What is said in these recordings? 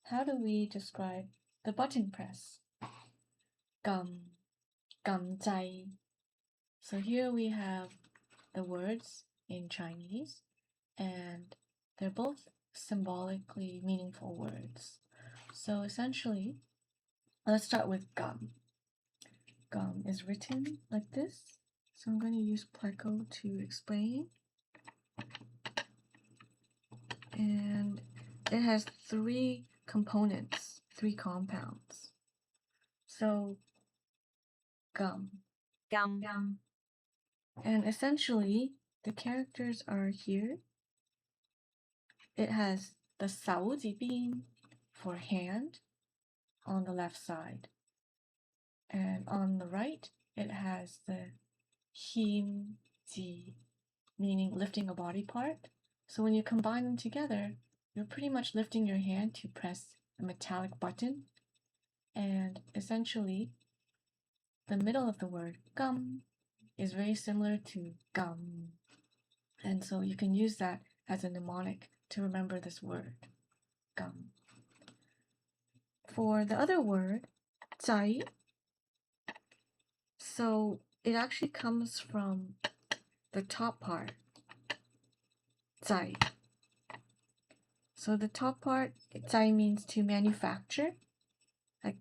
how do we describe the button press? Gum, gum zai. So here we have the words in Chinese, and they're both symbolically meaningful words. So essentially, let's start with gum. Gum is written like this. So I'm going to use Pleco to explain. And it has three components, three compounds. So gum. Gum. And essentially, the characters are here. It has the 手字边 for hand on the left side. And on the right, it has the 힘字, meaning lifting a body part. So when you combine them together, you're pretty much lifting your hand to press a metallic button. And essentially, the middle of the word gum is very similar to gum. And so you can use that as a mnemonic to remember this word, gum. For the other word, zai, so it actually comes from the top part, zai. So the top part, zai means to manufacture, like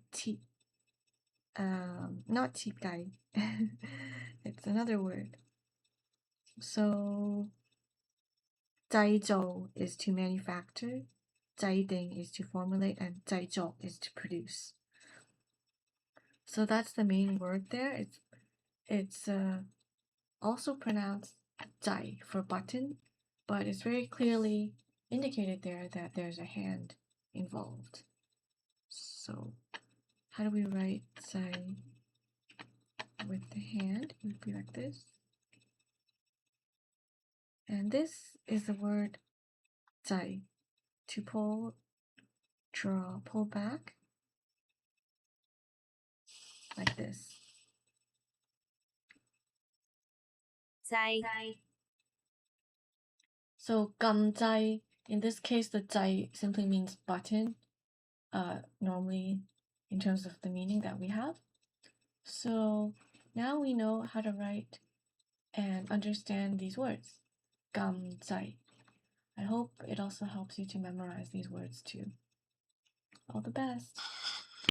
not gai. It's another word. So 栽种 is to manufacture, 栽定 is to formulate, and 栽种 is to produce. So that's the main word there. It's also pronounced 栽 for button, but it's very clearly indicated there that there's a hand involved. So how do we write 栽 with the hand? It would be like this. And this is the word 在, to pull back like this. 在 So 咁制, in this case, the 制 simply means button, normally in terms of the meaning that we have. So now we know how to write and understand these words. 咁制. I hope it also helps you to memorize these words too. All the best.